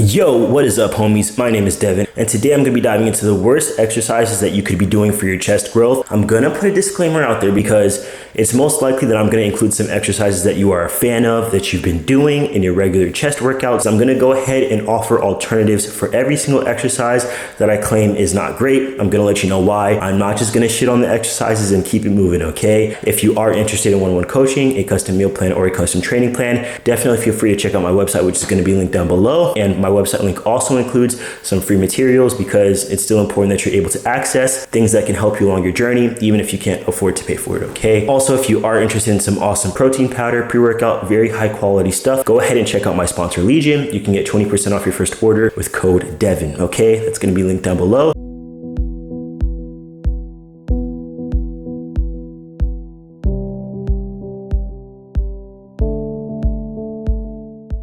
Yo, what is up, homies? My name is Devin, and today I'm going to be diving into the worst exercises that you could be doing for your chest growth. I'm going to put a disclaimer out there because it's most likely that I'm going to include some exercises that you are a fan of, that you've been doing in your regular chest workouts. I'm going to go ahead and offer alternatives for every single exercise that I claim is not great. I'm going to let you know why. I'm not just going to shit on the exercises and keep it moving, okay? If you are interested in one-on-one coaching, a custom meal plan, or a custom training plan, definitely feel free to check out my website, which is going to be linked down below. And my website link also includes some free materials because it's still important that you're able to access things that can help you along your journey, even if you can't afford to pay for it, okay? Also, if you are interested in some awesome protein powder, pre-workout, very high quality stuff, go ahead and check out my sponsor, Legion. You can get 20% off your first order with code Devin, okay? That's gonna be linked down below.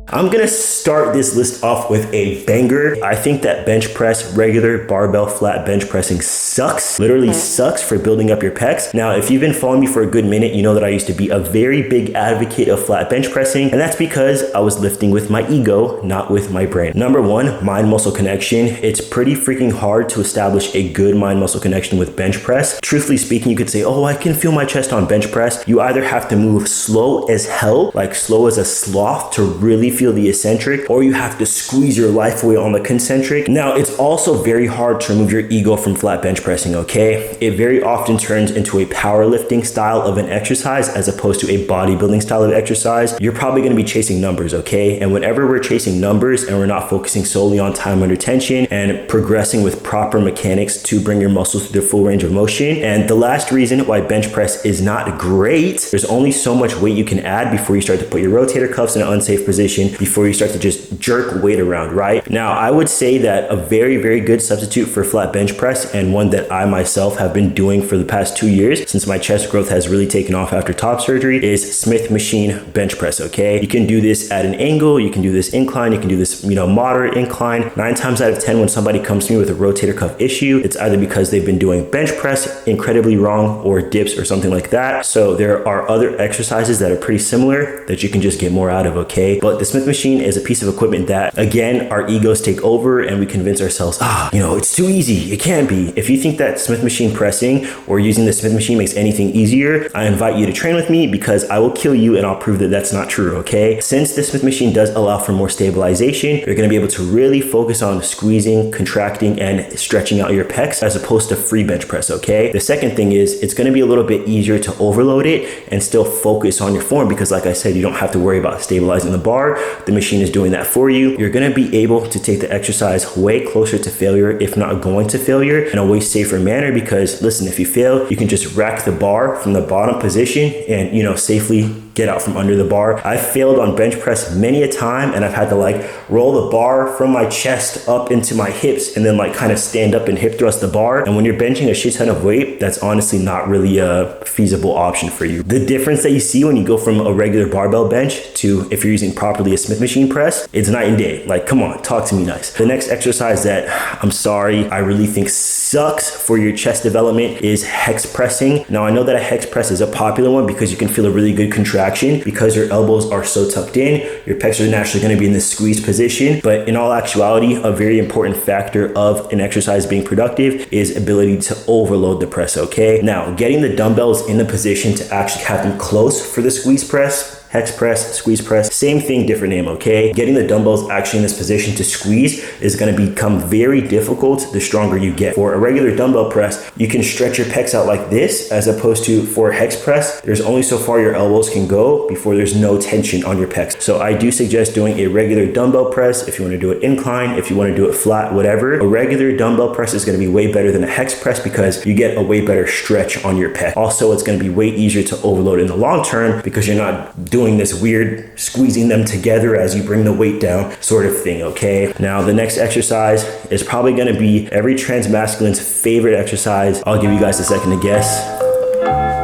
I'm gonna start this list off with a banger. I think that bench press, regular barbell flat bench pressing sucks, literally sucks for building up your pecs. Now, if you've been following me for a good minute, you know that I used to be a very big advocate of flat bench pressing, and that's because I was lifting with my ego, not with my brain. Number one, mind-muscle connection. It's pretty freaking hard to establish a good mind-muscle connection with bench press. Truthfully speaking, you could say, oh, I can feel my chest on bench press. You either have to move slow as hell, like slow as a sloth, to really feel the eccentric, or you have to squeeze your life away on the concentric. Now, it's also very hard to remove your ego from flat bench pressing, okay? It very often turns into a powerlifting style of an exercise as opposed to a bodybuilding style of exercise. You're probably gonna be chasing numbers, okay? And whenever we're chasing numbers and we're not focusing solely on time under tension and progressing with proper mechanics to bring your muscles to their full range of motion. And the last reason why bench press is not great, there's only so much weight you can add before you start to put your rotator cuffs in an unsafe position, before you start to just jerk weight around, right? Now, I would say that a very, very good substitute for flat bench press, and one that I myself have been doing for the past 2 years since my chest growth has really taken off after top surgery, is Smith machine bench press, okay? You can do this at an angle, you can do this incline, you can do this, moderate incline. 9 times out of 10, when somebody comes to me with a rotator cuff issue, it's either because they've been doing bench press incredibly wrong or dips or something like that. So there are other exercises that are pretty similar that you can just get more out of, okay? But the Smith machine is a piece of equipment that, again, our egos take over and we convince ourselves, it's too easy, it can't be. If you think that Smith machine pressing or using the Smith machine makes anything easier, I invite you to train with me because I will kill you and I'll prove that that's not true, okay? Since the Smith machine does allow for more stabilization, you're gonna be able to really focus on squeezing, contracting, and stretching out your pecs as opposed to free bench press, okay? The second thing is it's gonna be a little bit easier to overload it and still focus on your form because, like I said, you don't have to worry about stabilizing the bar. The machine is doing that for you. You're gonna be able to take the exercise way closer to failure, if not going to failure, in a way safer manner because, listen, if you fail, you can just rack the bar from the bottom position and, safely get out from under the bar. I failed on bench press many a time and I've had to roll the bar from my chest up into my hips and then kind of stand up and hip thrust the bar. And when you're benching a shit ton of weight, that's honestly not really a feasible option for you. The difference that you see when you go from a regular barbell bench to, if you're using properly, a Smith machine press, it's night and day. Come on, talk to me nice. The next exercise that I really think sucks for your chest development is hex pressing. Now, I know that a hex press is a popular one because you can feel a really good contraction because your elbows are so tucked in, your pecs are naturally going to be in this squeezed position. But in all actuality, a very important factor of an exercise being productive is ability to overload the press, okay? Now, getting the dumbbells in the position to actually have them close for the squeeze press, hex press, squeeze press, same thing, different name, okay? Getting the dumbbells actually in this position to squeeze is gonna become very difficult the stronger you get. For a regular dumbbell press, you can stretch your pecs out like this, as opposed to for a hex press, there's only so far your elbows can go before there's no tension on your pecs. So I do suggest doing a regular dumbbell press if you wanna do it incline, if you wanna do it flat, whatever. A regular dumbbell press is gonna be way better than a hex press because you get a way better stretch on your pec. Also, it's gonna be way easier to overload in the long term because you're not doing this weird squeezing them together as you bring the weight down sort of thing, okay? Now, the next exercise is probably gonna be every trans masculine's favorite exercise. I'll give you guys a second to guess.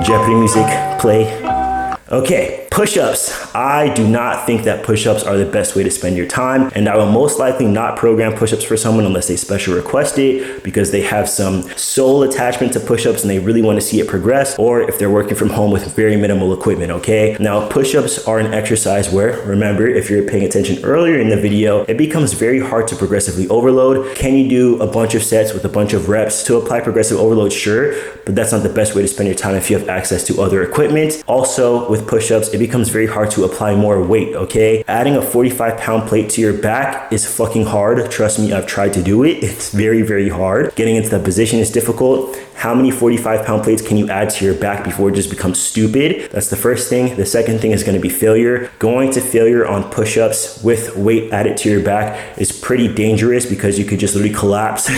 Jeopardy music, play. Okay, Push-ups. I do not think that push-ups are the best way to spend your time, and I will most likely not program push-ups for someone unless they special request it because they have some soul attachment to push-ups and they really want to see it progress, or if they're working from home with very minimal equipment, okay? Now, push-ups are an exercise where, remember, if you're paying attention earlier in the video, it becomes very hard to progressively overload. Can you do a bunch of sets with a bunch of reps to apply progressive overload? Sure, but that's not the best way to spend your time if you have access to other equipment. Also, with push-ups, it becomes very hard to apply more weight, okay? Adding a 45-pound plate to your back is fucking hard. Trust me, I've tried to do it. It's very, very hard. Getting into that position is difficult. How many 45-pound plates can you add to your back before it just becomes stupid? That's the first thing. The second thing is going to be failure. Going to failure on push-ups with weight added to your back is pretty dangerous because you could just literally collapse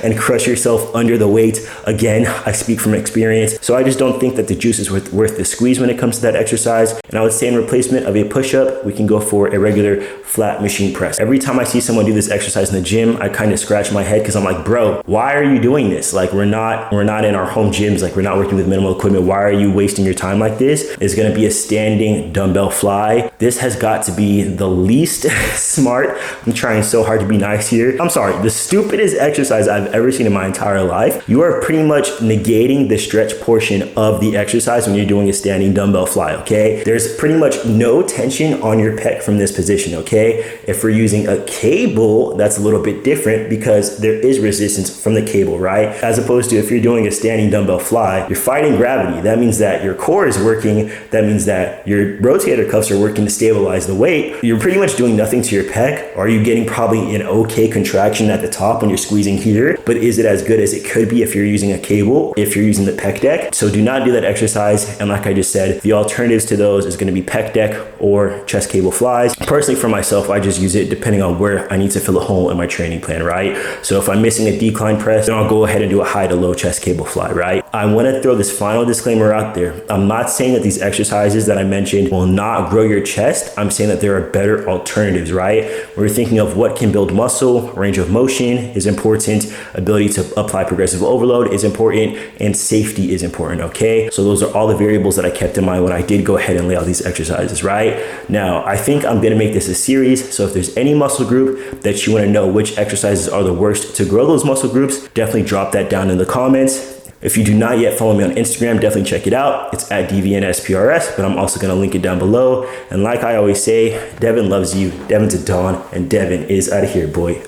and crush yourself under the weight. Again, I speak from experience. So I just don't think that the juice is worth the squeeze when it comes to that exercise. And I would say in replacement of a push-up, we can go for a regular flat machine press. Every time I see someone do this exercise in the gym, I kind of scratch my head because I'm like, bro, why are you doing this? Like, we're not in our home gyms. Like, we're not working with minimal equipment. Why are you wasting your time like this? It's going to be a standing dumbbell fly. This has got to be the least smart. I'm trying so hard to be nice here. I'm sorry, the stupidest exercise I've ever seen in my entire life. You are pretty much negating the stretch portion of the exercise when you're doing a standing dumbbell fly, okay? There's pretty much no tension on your pec from this position, okay? If we're using a cable, that's a little bit different because there is resistance from the cable, right? As opposed to if you're doing a standing dumbbell fly, you're fighting gravity. That means that your core is working. That means that your rotator cuffs are working to stabilize the weight. You're pretty much doing nothing to your pec. Are you getting probably an okay contraction at the top when you're squeezing here? But is it as good as it could be if you're using a cable, if you're using the pec deck? So do not do that exercise. And like I just said, the alternatives to those is going to be pec deck or chest cable flies. Personally, for myself, I just use it depending on where I need to fill a hole in my training plan, right? So if I'm missing a decline press, then I'll go ahead and do a high to low chest cable fly, right? I want to throw this final disclaimer out there. I'm not saying that these exercises that I mentioned will not grow your chest. I'm saying that there are better alternatives, right? We're thinking of what can build muscle, range of motion is important, ability to apply progressive overload is important, and safety is important, okay? So those are all the variables that I kept in mind when I did go ahead and lay out these exercises, right? Now, I think I'm going to make this a series. So if there's any muscle group that you want to know which exercises are the worst to grow those muscle groups, definitely drop that down in the comments. If you do not yet follow me on Instagram, definitely check it out. It's at DVNSPRS, but I'm also going to link it down below. And like I always say, Devin loves you, Devin's a Dawn, and Devin is out of here, boy.